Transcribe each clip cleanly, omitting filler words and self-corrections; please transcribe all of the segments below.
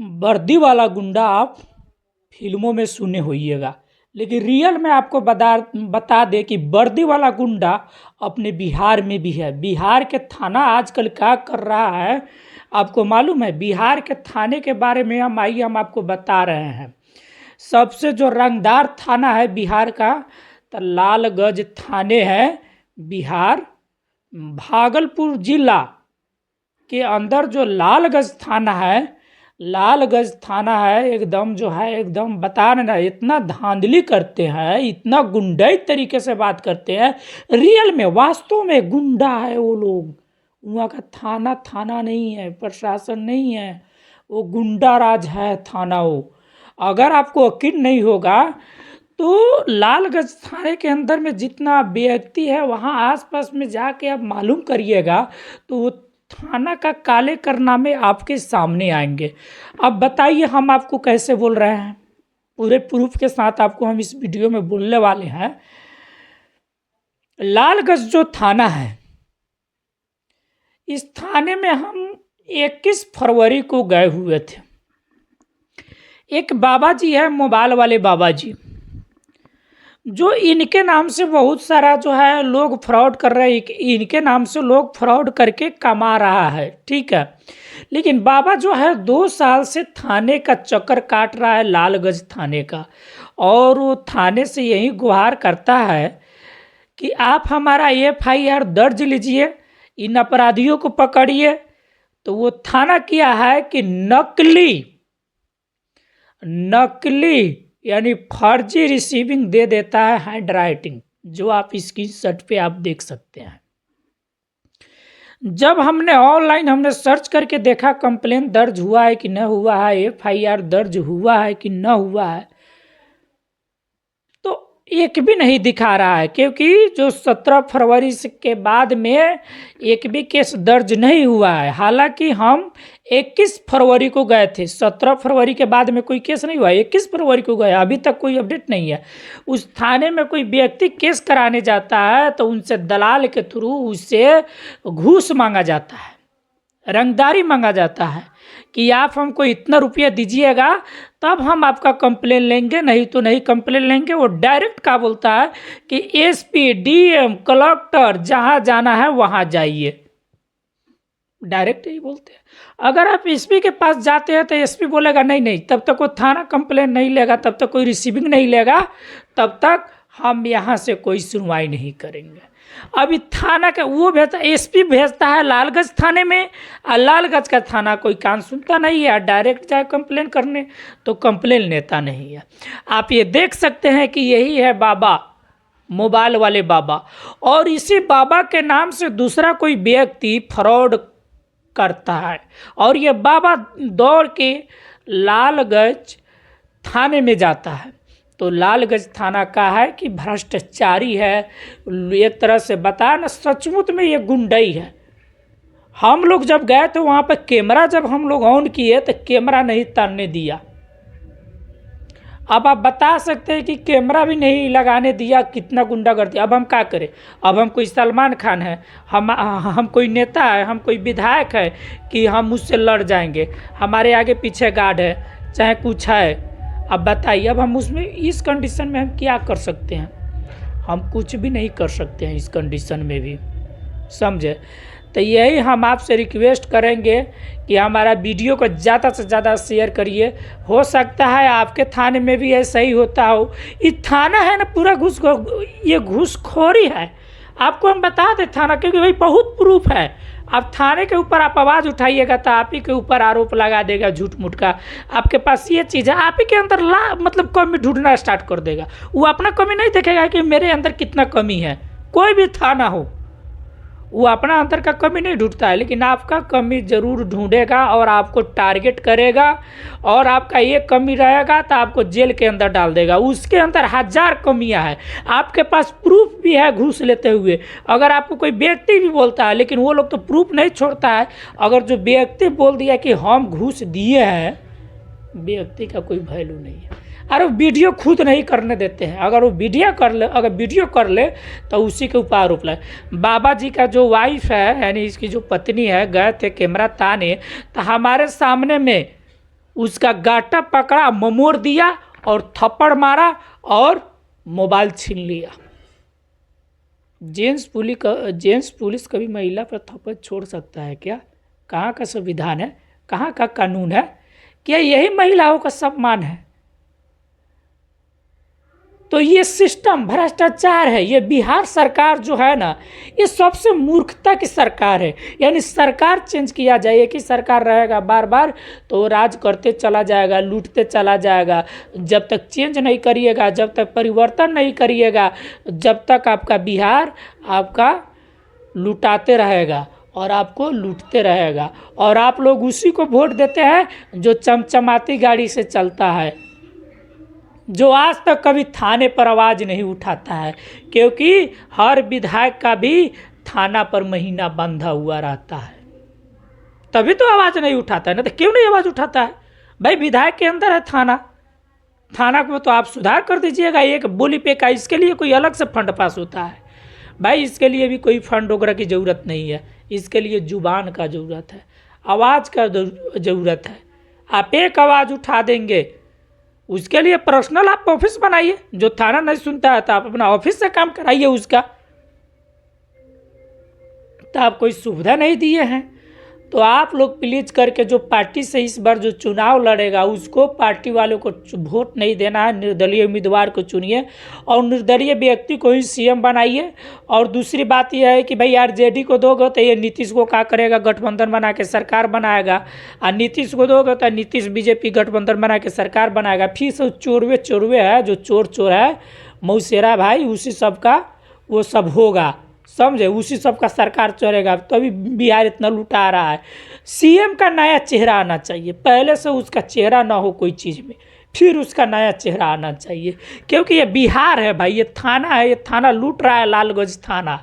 वर्दी वाला गुंडा आप फिल्मों में सुने होइएगा, लेकिन रियल में आपको बता दे कि वर्दी वाला गुंडा अपने बिहार में भी है। बिहार के थाना आजकल क्या कर रहा है आपको मालूम है? बिहार के थाने के बारे में हम आपको बता रहे हैं। सबसे जो रंगदार थाना है बिहार का, तो लालगंज थाने है बिहार। भागलपुर जिला के अंदर जो लालगंज थाना है, लालगंज थाना है एकदम जो है एकदम बता रहे ना, इतना धांधली करते हैं, इतना गुंडाई तरीके से बात करते हैं। रियल में वास्तव में गुंडा है वो लोग। वहाँ का थाना नहीं है, प्रशासन नहीं है, वो गुंडा राज है थाना वो। अगर आपको यकीन नहीं होगा तो लालगंज थाने के अंदर में जितना व्यक्ति है वहाँ आसपास में जाके आप मालूम करिएगा, तो वो थाना का काले कारनामे आपके सामने आएंगे। अब बताइए हम आपको कैसे बोल रहे हैं, पूरे प्रूफ के साथ आपको हम इस वीडियो में बोलने वाले हैं। लालगंज जो थाना है, इस थाने में हम 21 फरवरी को गए हुए थे। एक बाबा जी है, मोबाइल वाले बाबा जी, जो इनके नाम से बहुत सारा जो है लोग फ्रॉड कर रहे हैं। इनके नाम से लोग फ्रॉड करके कमा रहा है, ठीक है। लेकिन बाबा जो है 2 साल से थाने का चक्कर काट रहा है, लालगंज थाने का, और वो थाने से यही गुहार करता है कि आप हमारा FIR दर्ज लीजिए, इन अपराधियों को पकड़िए। तो वो थाना किया है कि नकली यानी फर्जी रिसीविंग दे देता है, हैंड राइटिंग, जो आप स्क्रीनशॉट पे आप देख सकते हैं। जब हमने ऑनलाइन सर्च करके देखा कंप्लेन दर्ज हुआ है कि न हुआ है, FIR दर्ज हुआ है कि न हुआ है, तो एक भी नहीं दिखा रहा है, क्योंकि जो 17 फरवरी के बाद में एक भी केस दर्ज नहीं हुआ है। हालांकि हम 21 फरवरी को गए थे, 17 फरवरी के बाद में कोई केस नहीं हुआ, 21 फरवरी को गए, अभी तक कोई अपडेट नहीं है। उस थाने में कोई व्यक्ति केस कराने जाता है तो उनसे दलाल के थ्रू उससे घूस मांगा जाता है, रंगदारी मांगा जाता है कि आप हमको इतना रुपया दीजिएगा तब हम आपका कंप्लेन लेंगे, नहीं तो नहीं कंप्लेन लेंगे। वो डायरेक्ट क्या बोलता है कि SP DM कलेक्टर जहाँ जाना है वहाँ जाइए, डायरेक्ट ही बोलते हैं। अगर आप SP के पास जाते हैं तो SP बोलेगा नहीं, तब तक वो थाना कंप्लेन नहीं लेगा, तब तक कोई रिसीविंग नहीं लेगा, तब तक हम यहाँ से कोई सुनवाई नहीं करेंगे। अभी थाना का वो भेजता, SP भेजता है लालगंज थाने में, और लालगंज का थाना कोई कान सुनता नहीं है, डायरेक्ट जाए कंप्लेन करने, तो कंप्लेन लेता नहीं है। आप ये देख सकते हैं कि यही है बाबा, मोबाइल वाले बाबा, और इसी बाबा के नाम से दूसरा कोई व्यक्ति फ्रॉड करता है, और ये बाबा दौड़ के लालगंज थाने में जाता है। तो लालगंज थाना का है कि भ्रष्टाचारी है, एक तरह से बताया ना, सचमुच में ये गुंडई है। हम लोग जब गए तो वहाँ पर कैमरा जब हम लोग ऑन किए तो कैमरा नहीं तानने दिया। अब आप बता सकते हैं कि कैमरा भी नहीं लगाने दिया, कितना गुंडागर्दी। अब हम क्या करें? अब हम कोई सलमान खान है, हम कोई नेता है, हम कोई विधायक है कि हम उससे लड़ जाएंगे? हमारे आगे पीछे गार्ड है, चाहे कुछ है। अब बताइए, अब हम उसमें इस कंडीशन में हम क्या कर सकते हैं? हम कुछ भी नहीं कर सकते हैं इस कंडीशन में भी, समझे? तो यही हम आपसे रिक्वेस्ट करेंगे कि हमारा वीडियो को ज़्यादा से ज़्यादा शेयर करिए। हो सकता है आपके थाने में भी ऐसा ही होता हो। ये थाना है ना पूरा ये घूसखोरी है। आपको हम बता दें थाना, क्योंकि भाई बहुत प्रूफ है। अब थाने के ऊपर आप आवाज़ उठाइएगा तो आप ही के ऊपर आरोप लगा देगा झूठ मूठ का। आपके पास ये चीज़ है, आप ही के अंदर मतलब कमी ढूंढना स्टार्ट कर देगा। वो अपना कमी नहीं देखेगा कि मेरे अंदर कितना कमी है। कोई भी थाना हो, वो अपना अंदर का कमी नहीं ढूंढता है, लेकिन आपका कमी ज़रूर ढूंढेगा और आपको टारगेट करेगा, और आपका ये कमी रहेगा तो आपको जेल के अंदर डाल देगा। उसके अंदर 1000 कमियां हैं, आपके पास प्रूफ भी है घूस लेते हुए। अगर आपको कोई व्यक्ति भी बोलता है, लेकिन वो लोग तो प्रूफ नहीं छोड़ता है। अगर जो व्यक्ति बोल दिया कि हम घूस दिए हैं, व्यक्ति का कोई वैल्यू नहीं है। अरे वीडियो खुद नहीं करने देते हैं। अगर वो वीडियो कर ले तो उसी के ऊपर आरोप लगे। बाबा जी का जो वाइफ है, यानी इसकी जो पत्नी है, गए थे कैमरा ताने, तो हमारे सामने में उसका गाटा पकड़ा, ममोड़ दिया और थप्पड़ मारा और मोबाइल छीन लिया। जेंट्स पुलिस कभी महिला पर थप्पड़ छोड़ सकता है क्या? कहाँ का संविधान है, कहाँ का कानून है? क्या यही महिलाओं का सम्मान है? तो ये सिस्टम भ्रष्टाचार है। ये बिहार सरकार जो है ना, ये सबसे मूर्खता की सरकार है। यानी सरकार चेंज किया जाए कि सरकार रहेगा बार बार तो राज करते चला जाएगा, लूटते चला जाएगा। जब तक चेंज नहीं करिएगा, जब तक परिवर्तन नहीं करिएगा, जब तक आपका बिहार आपका लुटाते रहेगा और आपको लूटते रहेगा। और आप लोग उसी को वोट देते हैं जो चमचमाती गाड़ी से चलता है, जो आज तक कभी थाने पर आवाज़ नहीं उठाता है, क्योंकि हर विधायक का भी थाना पर महीना बंधा हुआ रहता है, तभी तो आवाज़ नहीं उठाता है। ना तो क्यों नहीं आवाज़ उठाता है भाई? विधायक के अंदर है थाना को तो आप सुधार कर दीजिएगा। एक बोली पे का इसके लिए कोई अलग से फंड पास होता है भाई? इसके लिए भी कोई फंड वगैरह की ज़रूरत नहीं है। इसके लिए जुबान का ज़रूरत है, आवाज़ का ज़रूरत है। आप एक आवाज़ उठा देंगे, उसके लिए पर्सनल आप ऑफिस बनाइए। जो थाना नहीं सुनता है तो आप अपना ऑफिस से काम कराइए उसका। तो आप कोई सुविधा नहीं दिए हैं। तो आप लोग प्लीज करके जो पार्टी से इस बार जो चुनाव लड़ेगा उसको, पार्टी वालों को वोट नहीं देना है, निर्दलीय उम्मीदवार को चुनिए और निर्दलीय व्यक्ति को ही सीएम बनाइए। और दूसरी बात यह है कि भाई आरजेडी को दोगे तो ये नीतीश को क्या करेगा? गठबंधन बना के सरकार बनाएगा। और नीतीश को दोगे तो नीतीश बीजेपी गठबंधन बना के सरकार बनाएगा। फिर से चोरवे है, जो चोर है मौसेरा भाई, उसी सब का वो सब होगा, समझे? उसी सब का सरकार चलेगा। तभी बिहार इतना लुटा रहा है। सीएम का नया चेहरा आना चाहिए, पहले से उसका चेहरा ना हो कोई चीज़ में, फिर उसका नया चेहरा आना चाहिए। क्योंकि ये बिहार है भाई, ये थाना है, ये थाना लूट रहा है, लालगंज थाना।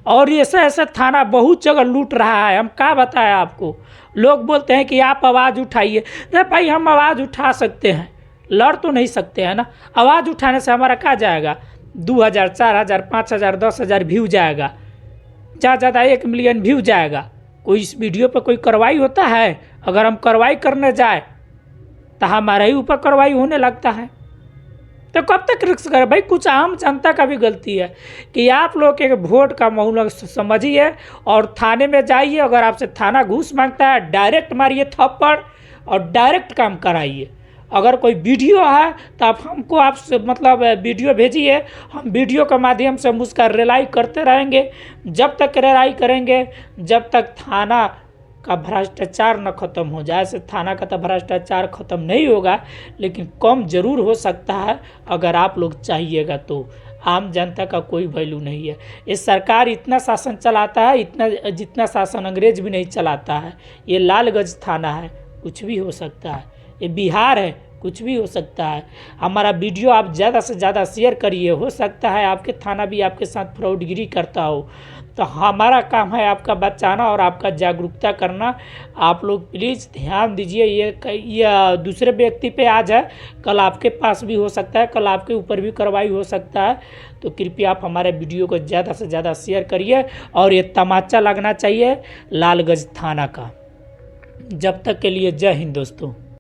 और ऐसे थाना बहुत जगह लूट रहा है। हम क्या बताएं आपको? लोग बोलते हैं कि आप आवाज़ उठाइए। अरे भाई हम आवाज़ उठा सकते हैं, लड़ तो नहीं सकते हैं ना। आवाज़ उठाने से हमारा क्या जाएगा? 2000, 4000, 5000, 10,000 व्यू जाएगा, ज़्यादा 1 मिलियन व्यू जाएगा। कोई इस वीडियो पर कोई कार्रवाई होता है? अगर हम कार्रवाई करने जाए तो हमारे ही ऊपर कार्रवाई होने लगता है। तो कब तक रिस्क करें भाई? कुछ आम जनता का भी गलती है कि आप लोग एक वोट का मामला समझिए और थाने में जाइए। अगर आपसे थाना घूस मांगता है, डायरेक्ट मारिए थप्पड़ और डायरेक्ट काम कराइए। अगर कोई वीडियो है तो आप हमको आपसे मतलब वीडियो भेजिए, हम वीडियो के माध्यम से हम उसका रिलाई करते रहेंगे। जब तक रिलाई करेंगे जब तक थाना का भ्रष्टाचार न ख़त्म हो जाए। ऐसे थाना का तो भ्रष्टाचार ख़त्म नहीं होगा, लेकिन कम ज़रूर हो सकता है अगर आप लोग चाहिएगा तो। आम जनता का कोई वैल्यू नहीं है। ये सरकार इतना शासन चलाता है, इतना जितना शासन अंग्रेज भी नहीं चलाता है। ये लालगंज थाना है, कुछ भी हो सकता है। ये बिहार है, कुछ भी हो सकता है। हमारा वीडियो आप ज़्यादा से ज़्यादा शेयर करिए। हो सकता है आपके थाना भी आपके साथ फ्रॉडगिरी करता हो, तो हमारा काम है आपका बचाना और आपका जागरूकता करना। आप लोग प्लीज़ ध्यान दीजिए। ये दूसरे व्यक्ति पे आज है, कल आपके पास भी हो सकता है, कल आपके ऊपर भी कार्रवाई हो सकता है। तो कृपया आप हमारे वीडियो को ज़्यादा से ज़्यादा शेयर करिए। और ये तमाचा लगना चाहिए लालगंज थाना का। जब तक के लिए जय हिंद दोस्तों।